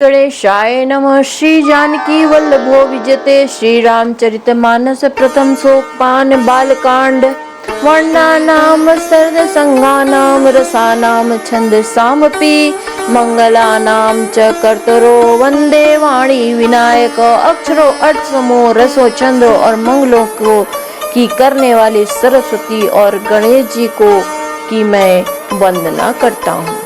गणेशाय नमः। श्री जानकी वल्लभो विजयते। श्री रामचरितमानस प्रथम सोपान बालकांड। वर्णानाम सर्वसंगानाम रसानाम छंदसामपि मंगलानाम च कर्तरो वंदे वाणी विनायक। अक्षरो अर्थ समो रसो छंदो और मंगलों को की करने वाली सरस्वती और गणेश जी को की मैं वंदना करता हूँ।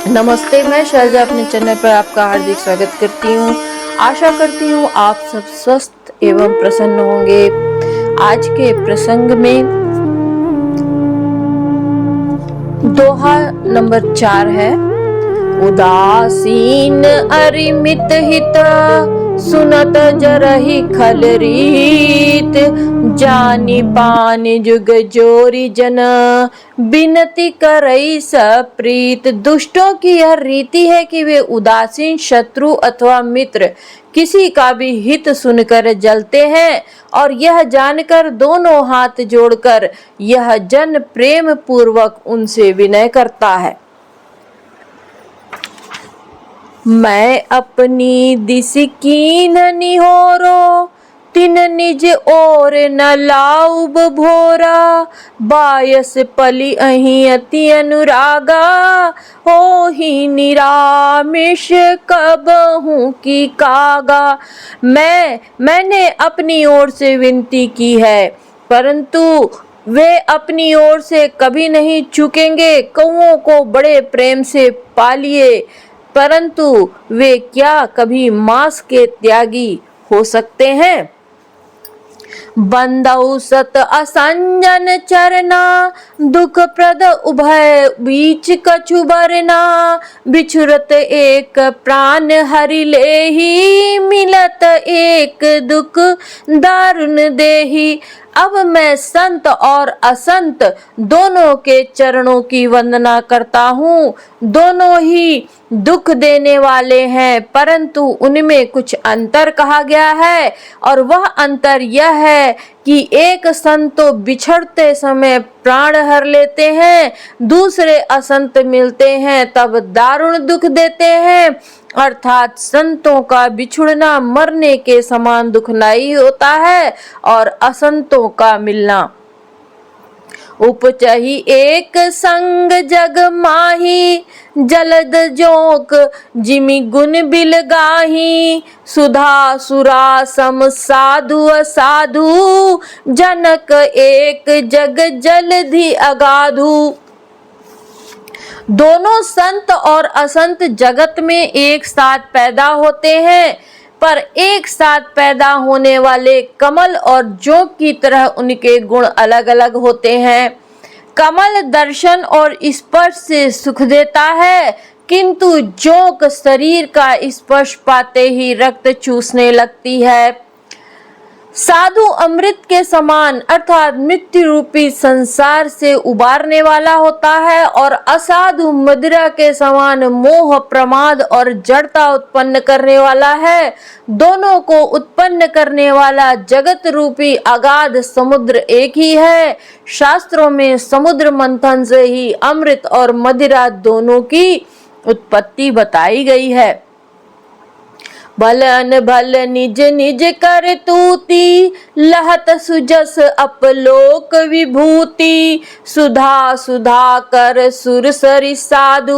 नमस्ते, मैं शैलजा अपने चैनल पर आपका हार्दिक स्वागत करती हूँ। आशा करती हूँ आप सब स्वस्थ एवं प्रसन्न होंगे। आज के प्रसंग में दोहा नंबर 4 है। उदासीन अरिमित हित सुनत जरहि खल रीत। जानी पानी जुग जोरी जन बिनती करई सप्रीत। दुष्टों की यह रीति है कि वे उदासीन शत्रु अथवा मित्र किसी का भी हित सुनकर जलते हैं और यह जानकर दोनों हाथ जोड़कर यह जन प्रेम पूर्वक उनसे विनय करता है। मैं अपनी दिस कीन निहोरो तिन निज और न लाउब भोरा। बायस पली अहि अति अनुरागा हो ही निरामिष कबहू की कागा। मैंने अपनी ओर से विनती की है परंतु वे अपनी ओर से कभी नहीं चूकेंगे। कौओं को बड़े प्रेम से पालिए परंतु वे क्या कभी मांस के त्यागी हो सकते हैं। बंदौ सत असंजन चरना दुख प्रद उभय बीच कछु बरना। बिछुरत एक प्राण हरि लेहि मिलत एक दुख दारुण देहि। अब मैं संत और असंत दोनों के चरणों की वंदना करता हूँ। दोनों ही दुख देने वाले हैं परंतु उनमें कुछ अंतर कहा गया है और वह अंतर यह है कि एक संत तो बिछड़ते समय प्राण हर लेते हैं, दूसरे असंत मिलते हैं तब दारुण दुख देते हैं। अर्थात संतों का बिछुड़ना मरने के समान दुखदायी होता है और असंतों का मिलना उपचही एक संग जग माही। जलद जोक जिमि गुण बिल गाही। सुधा सुरा सम साधु असाधु जनक एक जग जलधि अगाधु। दोनों संत और असंत जगत में एक साथ पैदा होते हैं पर एक साथ पैदा होने वाले कमल और जोंक की तरह उनके गुण अलग अलग होते हैं। कमल दर्शन और स्पर्श से सुख देता है किंतु जोंक शरीर का स्पर्श पाते ही रक्त चूसने लगती है। साधु अमृत के समान अर्थात मृत्यु रूपी संसार से उबारने वाला होता है और असाधु मदिरा के समान मोह प्रमाद और जड़ता उत्पन्न करने वाला है। दोनों को उत्पन्न करने वाला जगत रूपी अगाध समुद्र एक ही है। शास्त्रों में समुद्र मंथन से ही अमृत और मदिरा दोनों की उत्पत्ति बताई गई है। भलन भल निज निज कर तूती लहत सुजस अपलोक विभूति। सुधा सुधा कर सुर सरि साधु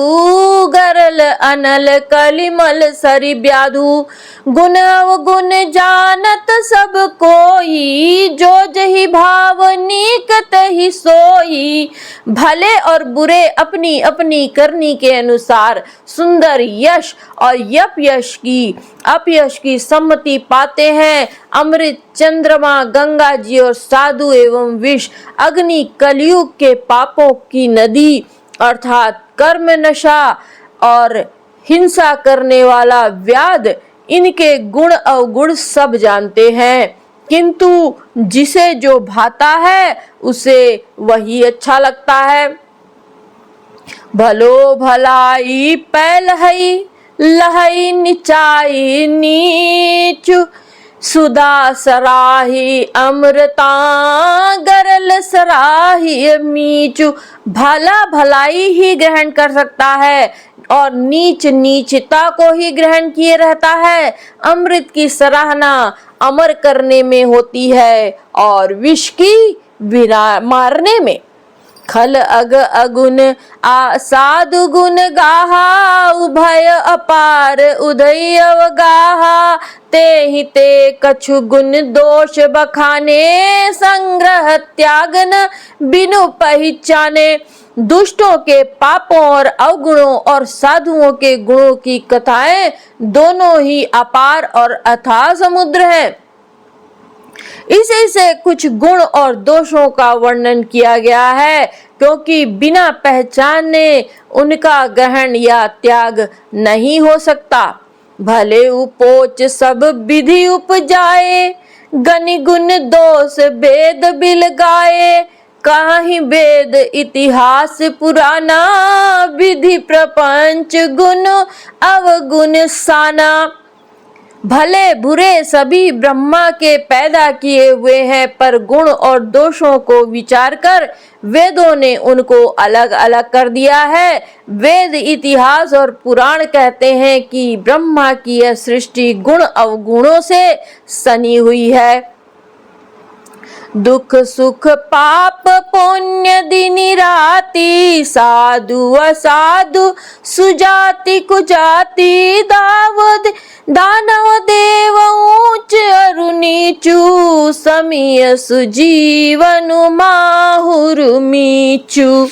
गरल अनल कलिमल सरि ब्याधु। गुण अवगुण जानत सब कोई जो जहि भाव नीकत ही सोई। भले और बुरे अपनी अपनी करनी के अनुसार सुंदर यश और अपयश की सम्मति पाते हैं। अमृत चंद्रमा गंगा जी और साधु एवं विष अग्नि कलयुग के पापों की नदी अर्थात कर्म नशा और हिंसा करने वाला व्याध इनके गुण अवगुण सब जानते हैं किंतु जिसे जो भाता है उसे वही अच्छा लगता है। भलो भलाई पैल हई लहई निचाई नीचु। सुधा सराही अमृता गरल सराही मीचु। भला भलाई ही ग्रहण कर सकता है और नीच नीचता को ही ग्रहण किए रहता है। अमृत की सराहना अमर करने में होती है और विष की मारने में। खल अग अगुन साधु गुण गाहा, उभय अपार उदय अवगाहा। ते ही ते कछु गुण दोष बखाने, संग्रह त्यागन बिनु पहचाने। दुष्टों के पापों और अवगुणों और साधुओं के गुणों की कथाएं दोनों ही अपार और अथाह समुद्र है। इसी से कुछ गुण और दोषों का वर्णन किया गया है, क्योंकि बिना पहचाने उनका ग्रहण या त्याग नहीं हो सकता। भले उपोच सब विधि उपजाए, गनि गुण दोष वेद बिल गाए। काहि वेद इतिहास पुराना, विधि प्रपंच गुण अवगुण साना। भले बुरे सभी ब्रह्मा के पैदा किए हुए हैं, पर गुण और दोषों को विचार कर वेदों ने उनको अलग अलग कर दिया है। वेद इतिहास और पुराण कहते हैं कि ब्रह्मा की यह सृष्टि गुण अवगुणों से सनी हुई है। दुख सुख पाप पुण्य दिन राति, साधु असाधु सुजाति कुजाति। दानव देव ऊंच अरु नीचू, समीय सुजीवन माहुर मीचू।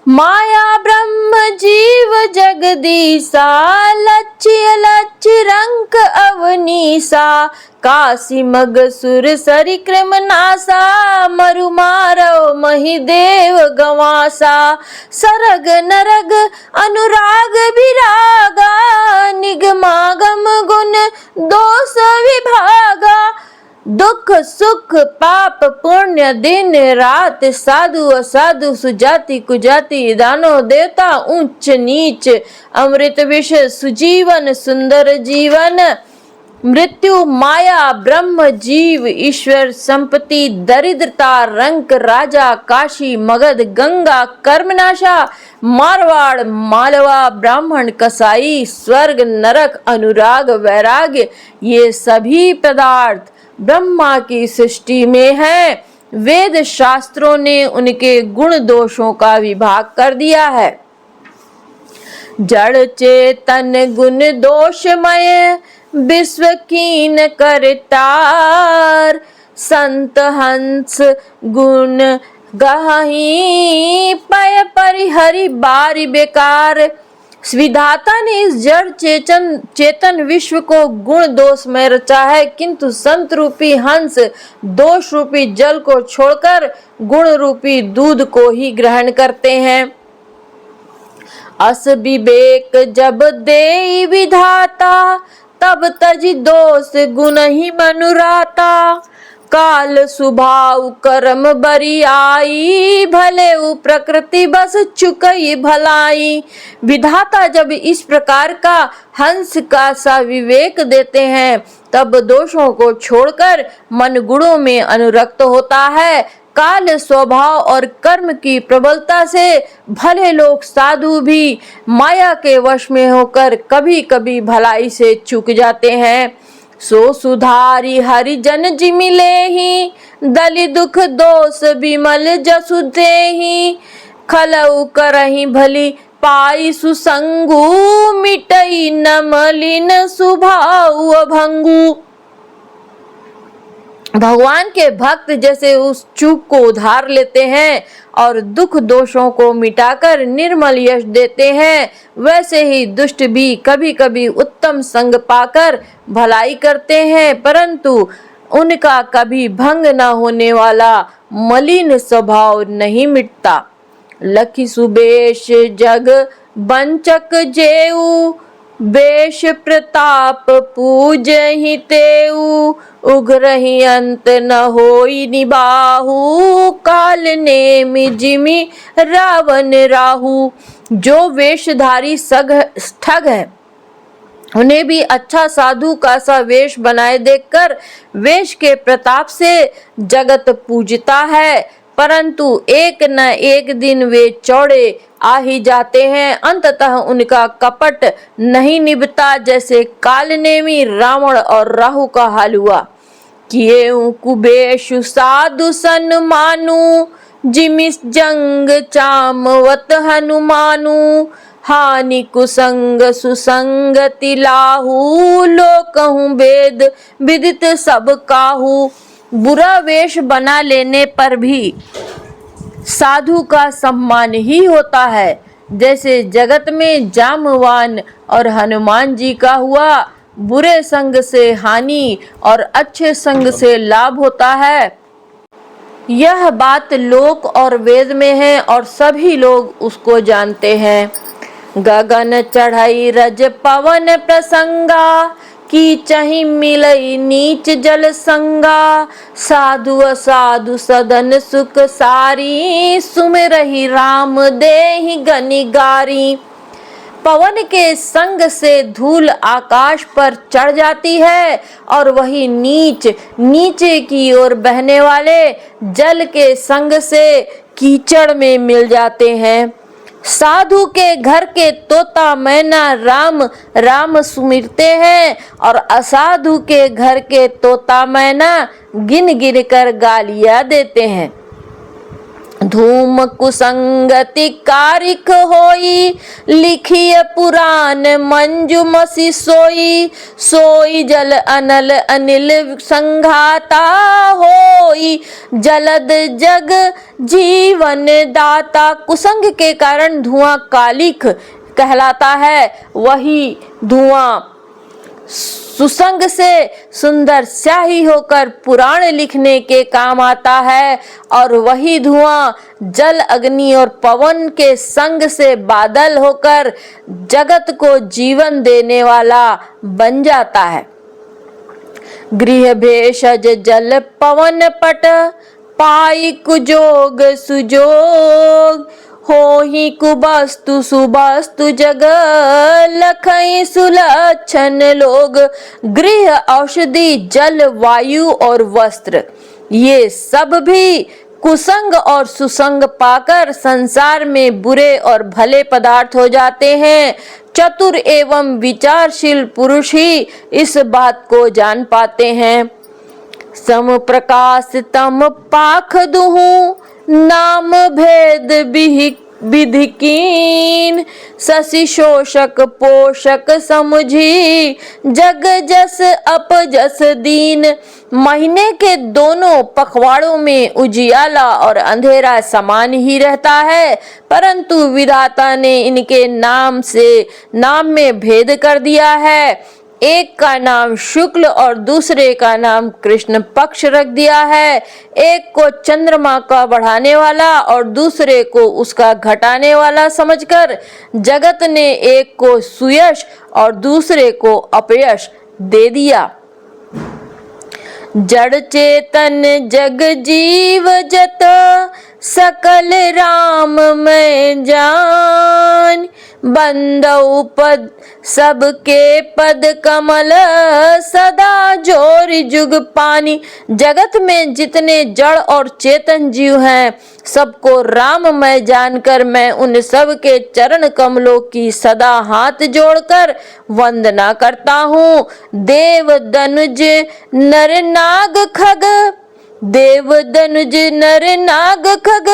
माया ब्रह्म जीव जगदीसा, लक्ष्य लक्ष्य रंक अवनीसा। काशी मग सुर सरि क्रम नासा, मरु मारव महिदेव गवासा। सरग नरग अनुराग विरागा, निगमागम गुण दोष विभागा। दुख सुख पाप पुण्य दिन रात, साधु असाधु सुजाति कुजाति। दानव देवता ऊंच नीच, अमृत विष सुजीवन सुंदर जीवन। मृत्यु माया ब्रह्म जीव ईश्वर संपत्ति दरिद्रता रंक राजा काशी मगध गंगा कर्मनाशा। मारवाड़ मालवा ब्राह्मण कसाई स्वर्ग नरक अनुराग वैराग्य, ये सभी पदार्थ ब्रह्मा की सृष्टि में है। वेद शास्त्रों ने उनके गुण दोषों का विभाग कर दिया है। जड़ चेतन गुण दोषमय, विश्व कीन करतार। संत हंस गुण गहि, पय परिहरि बारी बेकार। विधाता ने इस जड़ चेतन विश्व को गुण दोष में रचा है, किंतु संत रूपी हंस दोष रूपी जल को छोड़कर गुण रूपी दूध को ही ग्रहण करते हैं। अस विवेक जब दे विधाता, तब तजी दोष गुण ही मनुराता। काल स्वभाव कर्म बरियाई, भले उ प्रकृति बस चुकई भलाई। विधाता जब इस प्रकार का हंस का सा विवेक देते हैं, तब दोषों को छोड़कर मन गुणों में अनुरक्त होता है। काल स्वभाव और कर्म की प्रबलता से भले लोग साधु भी माया के वश में होकर कभी कभी भलाई से चूक जाते हैं। सो सुधारी हरिजन जिमिले ही, दलि दुख दोष विमल जसु देहि। खलउ करहि भली पाई सुसंगु, मिटई न मलिन स्वभाव भंगु। भगवान के भक्त जैसे उस चूक को उधार लेते हैं और दुख दोषों को मिटाकर निर्मल यश देते हैं, वैसे ही दुष्ट भी कभी कभी उत्तम संग पाकर भलाई करते हैं, परंतु उनका कभी भंग न होने वाला मलिन स्वभाव नहीं मिटता। लखी सुबेश जग बंचक जेऊ, बेश प्रताप पूजहि तेऊ। उग्रहि अंत न होई निबाहु, काल ने जिमि रावण राहु। जो वेशधारी ठग है, उन्हें भी अच्छा साधु का सा वेश बनाए देखकर वेश के प्रताप से जगत पूजता है, परंतु एक न एक दिन वे चौड़े आ ही जाते हैं। अंततः उनका कपट नहीं निभता, जैसे कालनेमी रावण और राहु का हाल हुआ। किए कुबेशु साधु सन मानु, जिमिस जंग चामवत हनुमानु। हानि कुसंग सुसंगति लाहू, लोकहु वेद विदित सब काहू। बुरा वेश बना लेने पर भी साधु का सम्मान ही होता है, जैसे जगत में जामवान और हनुमान जी का हुआ। बुरे संग से हानि और अच्छे संग से लाभ होता है। यह बात लोक और वेद में है और सभी लोग उसको जानते हैं। गगन चढ़ई रज पवन प्रसंगा, की चही मिलई नीच जल संगा। साधु असाधु सदन सुख सारी, सुमिरहि राम देहि गनि गारी। पवन के संग से धूल आकाश पर चढ़ जाती है और वही नीच नीचे की ओर बहने वाले जल के संग से कीचड़ में मिल जाते हैं। साधु के घर के तोता मैना राम राम सुमिरते हैं और असाधु के घर के तोता मैना गिन गिन कर गालियां देते हैं। धूम कुसंगति कारिक होई, लिखिय पुराण मंजु मसी सोई। सोई जल अनल अनिल संघाता होई, जलद जग जीवन दाता। कुसंग के कारण धुआं कालिक कहलाता है, वही धुआं सुसंग से सुंदर स्याही होकर पुराण लिखने के काम आता है और वही धुआं जल अग्नि और पवन के संग से बादल होकर जगत को जीवन देने वाला बन जाता है। गृह भेषज जल पवन पट, पाई कुजोग सुजोग। होहि कुबस्तु सुबस्तु जग, लखई सुलक्षण लोग। गृह औषधि जल वायु और वस्त्र, ये सब भी कुसंग और सुसंग पाकर संसार में बुरे और भले पदार्थ हो जाते हैं। चतुर एवं विचारशील पुरुष ही इस बात को जान पाते हैं। सम प्रकाश तम पाख दुहु, नाम भेद विधि कीन। शशि शोषक पोषक समझी, जग जस अपजस दीन। महीने के दोनों पखवाड़ों में उजियाला और अंधेरा समान ही रहता है, परंतु विधाता ने इनके नाम में भेद कर दिया है। एक का नाम शुक्ल और दूसरे का नाम कृष्ण पक्ष रख दिया है। एक को चंद्रमा का बढ़ाने वाला और दूसरे को उसका घटाने वाला समझकर जगत ने एक को सुयश और दूसरे को अपयश दे दिया। जड़ चेतन जग जीव जत, सकल राम मैं जान। बंदौ पद सबके पद कमल, सदा जोर जुग पानी। जगत में जितने जड़ और चेतन जीव हैं, सबको राममय जानकर मैं उन सब के चरण कमलों की सदा हाथ जोड़कर वंदना करता हूँ। देव दनुज नर नाग खग, देव दनुज नर नाग खग।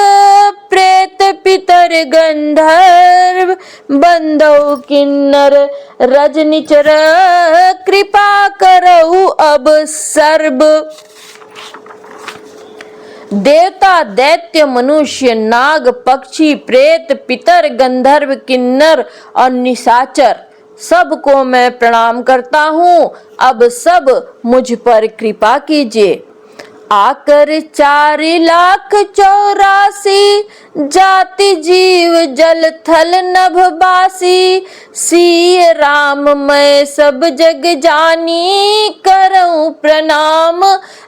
प्रेत पितर गंधर्व, बंदौ किन्नर रजनिचर। कृपा करऊ अब सर्व। देवता दैत्य मनुष्य नाग पक्षी प्रेत पितर गंधर्व किन्नर और निशाचर सबको मैं प्रणाम करता हूँ। अब सब मुझ पर कृपा कीजिए। आकर 4,84,000 जाति जीव जल थल नभ बासी। सिय राम मैं सब जग जानी, करऊं प्रणाम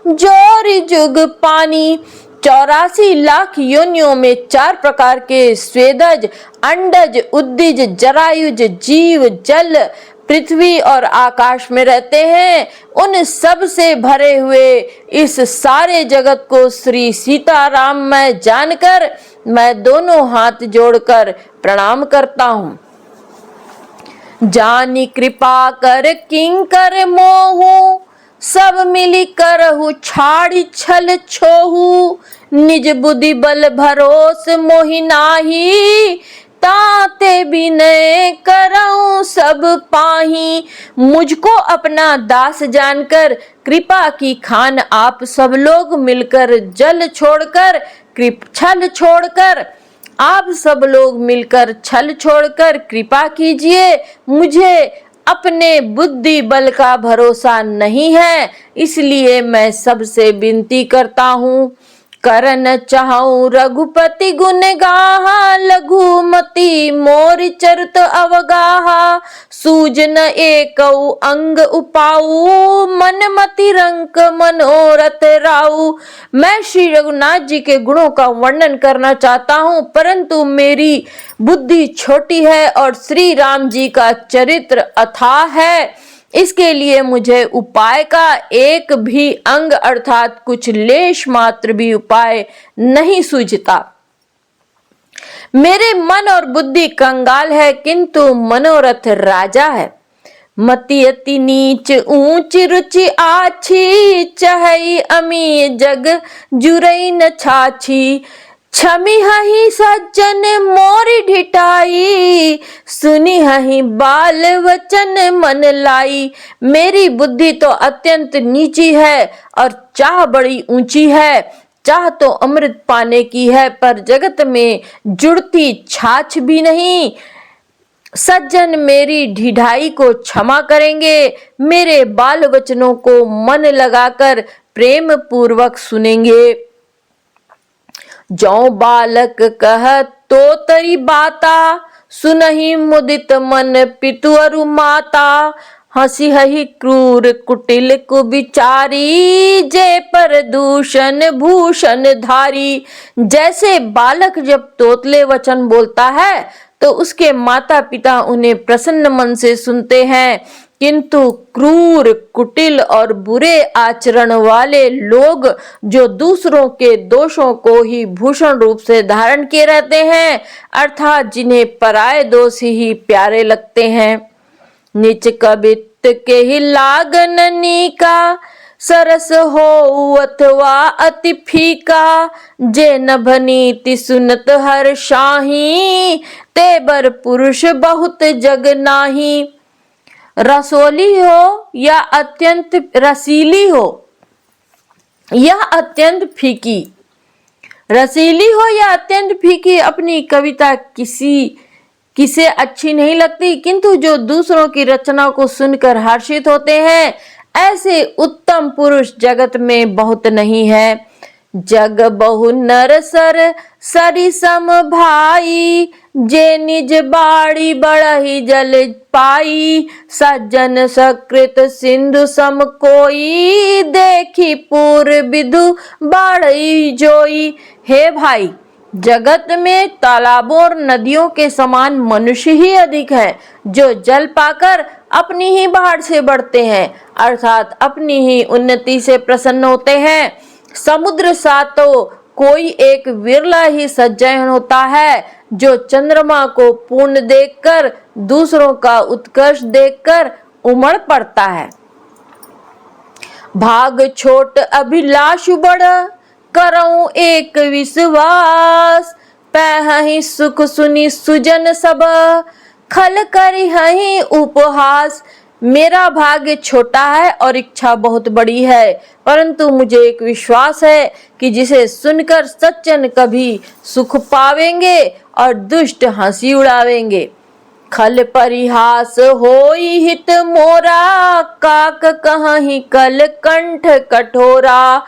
जोर जुग पानी। 84 लाख योनियों में 4 प्रकार के स्वेदज, अंडज, उद्दिज, जरायुज, जीव, जल, पृथ्वी और आकाश में रहते हैं, उन सब से भरे हुए इस सारे जगत को श्री सीताराम मैं जानकर मैं दोनों हाथ जोड़कर प्रणाम करता हूँ। जानी कृपा कर किंकर मोहू, सब मिली करहु छाड़ी छल छोहू। निज बुद्धि बल भरोस मोहि नाही, ताते विनय करऊं सब पाही। मुझको अपना दास जानकर कृपा की खान आप सब लोग मिलकर छल छोड़कर कृपा कीजिए। मुझे अपने बुद्धि बल का भरोसा नहीं है, इसलिए मैं सबसे विनती करता हूँ। करन चाहूं रघुपति गुण गाहा, लघुमति मोर चरित अवगाहा। सूजन एकऊ अंग उपाऊ, मन मति रंक मनोरथ राऊ। मैं श्री रघुनाथ जी के गुणों का वर्णन करना चाहता हूँ, परंतु मेरी बुद्धि छोटी है और श्री राम जी का चरित्र अथाह है। इसके लिए मुझे उपाय का एक भी अंग अर्थात कुछ लेश मात्र भी उपाय नहीं सूझता। मेरे मन और बुद्धि कंगाल है, किंतु मनोरथ राजा है। मति अति नीच ऊंच रुचि आछी, चहई अमी जग जुरई न छाछी। छमी हही सज्जन मोरी ढिठाई, सुनी हही बाल वचन मन लाई। मेरी बुद्धि तो अत्यंत नीची है और चाह बड़ी ऊंची है। चाह तो अमृत पाने की है, पर जगत में जुड़ती छाछ भी नहीं। सज्जन मेरी ढिठाई को क्षमा करेंगे, मेरे बाल वचनों को मन लगाकर प्रेम पूर्वक सुनेंगे। जौ बालक कह तो तरी बाता, सुनहि मुदित मन पितु अरु माता। हंसी हही क्रूर कुटिल कुविचारी, जे पर दूषण भूषण धारी। जैसे बालक जब तोतले वचन बोलता है तो उसके माता पिता उन्हें प्रसन्न मन से सुनते हैं, किंतु क्रूर कुटिल और बुरे आचरण वाले लोग जो दूसरों के दोषों को ही भूषण रूप से धारण किए रहते हैं, अर्थात जिन्हें पराये दोष ही प्यारे लगते हैं। नीच कबित के ही लागन नीका, सरस हो अथवा अति फीका। जे नभ नीति सुनत हर शाही, ते बर पुरुष बहुत जग नाही। रसोली हो या अत्यंत रसीली हो या अत्यंत फीकी, रसीली हो या अत्यंत फीकी, अपनी कविता किसे अच्छी नहीं लगती, किंतु जो दूसरों की रचना को सुनकर हर्षित होते हैं, ऐसे उत्तम पुरुष जगत में बहुत नहीं है। जग बहु नर सर सरी सम भाई, जे निज बाड़ी बड़ही जल पाई। सज्जन सकृत सिंधु सम कोई, देखी पूर्व विदु बाड़ी जोई। हे भाई, जगत में तालाबों और नदियों के समान मनुष्य ही अधिक है, जो जल पाकर अपनी ही बाढ़ से बढ़ते हैं, अर्थात अपनी ही उन्नति से प्रसन्न होते हैं। समुद्र सा तो कोई एक विरला ही सज्जन होता है, जो चंद्रमा को पूर्ण देखकर दूसरों का उत्कर्ष देखकर उमड़ पड़ता है। भाग छोट अभिलाष बड़, करऊं एक विश्वास। पहहि सुख सुनी सुजन सब, खल करी हहि उपहास। मेरा भाग्य छोटा है और इच्छा बहुत बड़ी है, परंतु मुझे एक विश्वास है कि जिसे सुनकर सज्जन कभी सुख पावेंगे और दुष्ट हंसी उड़ावेंगे। खल परिहास होई हित मोरा, काक कहीं कल कंठ कठोरा।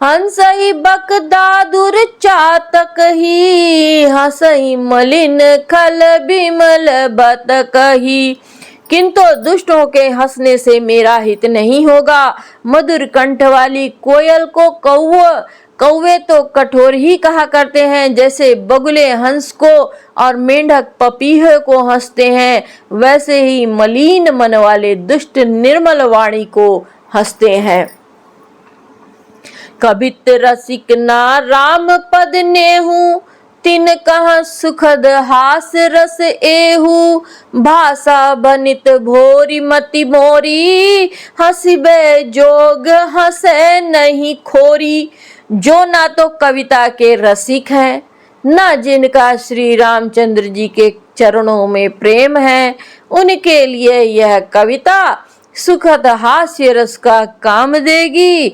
हंसहि बक दादुर चातक ही, हंसहि मलिन खल बिमल बतक ही। किंतु दुष्टों के हंसने से मेरा हित नहीं होगा। मधुर कंठ वाली कोयल को कौवा कौवे तो कठोर ही कहा करते हैं, जैसे बगुले हंस को और मेंढक पपीहे को हंसते हैं, वैसे ही मलिन मन वाले दुष्ट निर्मल वाणी को हंसते हैं। कबित रसिक ना राम पद नेहू, तिन कह सुखद हास रस एहू। भाषा बनित भोरी मति मोरी, हंसिबे जोग हंसे नहीं खोरी। जो ना तो कविता के रसिक हैं, ना जिनका श्री रामचंद्र जी के चरणों में प्रेम है, उनके लिए यह कविता सुखद हास्य रस का काम देगी।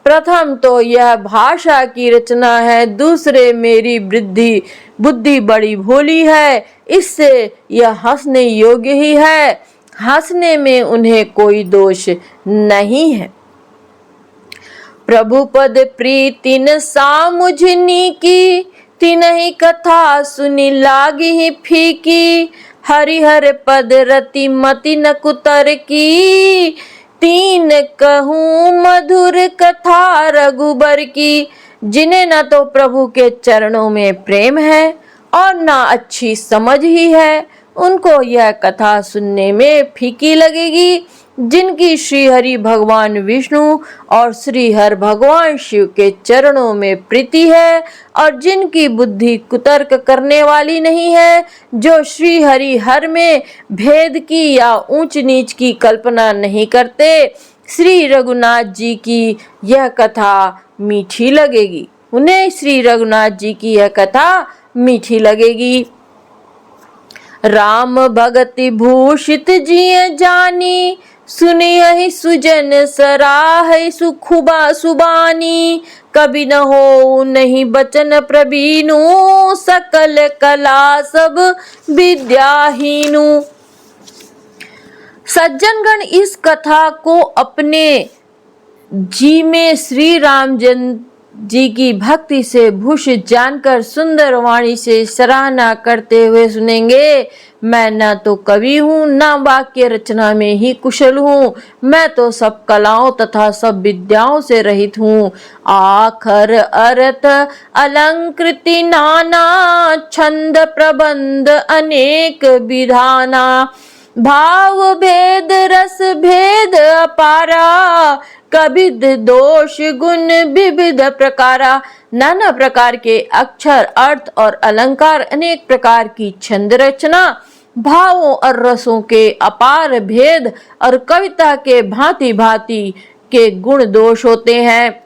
प्रथम तो यह भाषा की रचना है, दूसरे मेरी बुद्धि बड़ी भोली है, इससे यह हंसने योग्य ही है। हंसने में उन्हें कोई दोष नहीं है। प्रभु पद प्रीति न सामुझनी की, तिनहि कथा सुनी लागी फीकी। हरिहर पद रति मति न कुतर की, तीन कहूँ मधुर कथा रघुबर की। जिन्हें न तो प्रभु के चरणों में प्रेम है और न अच्छी समझ ही है, उनको यह कथा सुनने में फीकी लगेगी। जिनकी श्री हरि भगवान विष्णु और श्री हर भगवान शिव के चरणों में प्रीति है, और जिनकी बुद्धि कुतर्क करने वाली नहीं है, जो श्री हरि हर में भेद की या ऊंच नीच की कल्पना नहीं करते, श्री रघुनाथ जी की यह कथा मीठी लगेगी। उन्हें श्री रघुनाथ जी की यह कथा मीठी लगेगी। राम भगति भूषित जिय जानी, सुनियहि सुजन सराहै सुखुबा सुबानी। कभी न हो नहीं बचन प्रवीणु, सकल कला सब विद्याहीनु। सज्जनगण इस कथा को अपने जी में श्री रामचंद्र जी की भक्ति से भूषित जानकर सुंदर वाणी से सराहना करते हुए सुनेंगे। मैं न तो कवि हूँ, न वाक्य रचना में ही कुशल हूँ, मैं तो सब कलाओं तथा सब विद्याओं से रहित हूँ। आखर अर्थ अलंकृति नाना, छंद प्रबंध अनेक विधाना। भाव भेद रस भेद अपारा, कविद दोष गुण विविध प्रकारा। नाना प्रकार के अक्षर अर्थ और अलंकार, अनेक प्रकार की छंद रचना, भावों और रसों के अपार भेद और कविता के भांति भांति के गुण दोष होते हैं।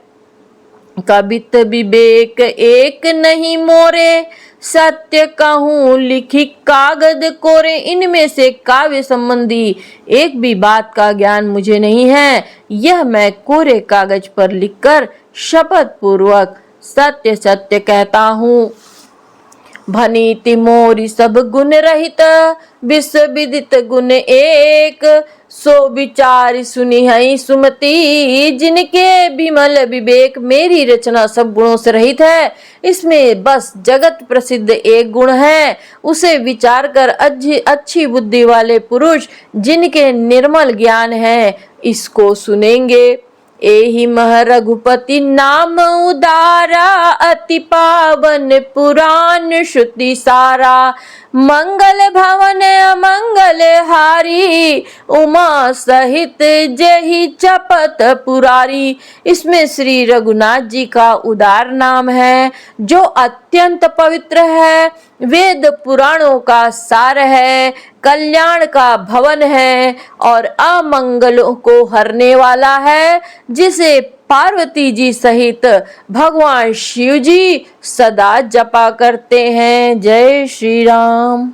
कवित विवेक एक नहीं मोरे, सत्य कहूँ लिखी कागद कोरे। इनमें से काव्य संबंधी एक भी बात का ज्ञान मुझे नहीं है, यह मैं कोरे कागज पर लिखकर शपथ पूर्वक सत्य सत्य कहता हूँ। भनीति मोरी सब गुण रहित, विश्व विदित गुण एक। सो विचार सुनी है सुमति, जिनके विमल विवेक। मेरी रचना सब गुणों से रहित है, इसमें बस जगत प्रसिद्ध एक गुण है, उसे विचार कर अच्छी बुद्धि वाले पुरुष जिनके निर्मल ज्ञान है, इसको सुनेंगे। एहि मह रघुपति नाम उदारा, अति पावन पुराण श्रुति सारा। मंगल भवन अमंगल हारी, उमा सहित जहि चपत पुरारी। इसमें श्री रघुनाथ जी का उदार नाम है, जो अत्यंत पवित्र है, वेद पुराणों का सार है, कल्याण का भवन है और अमंगलों को हरने वाला है, जिसे पार्वती जी सहित भगवान शिव जी सदा जपा करते हैं। जय श्री राम।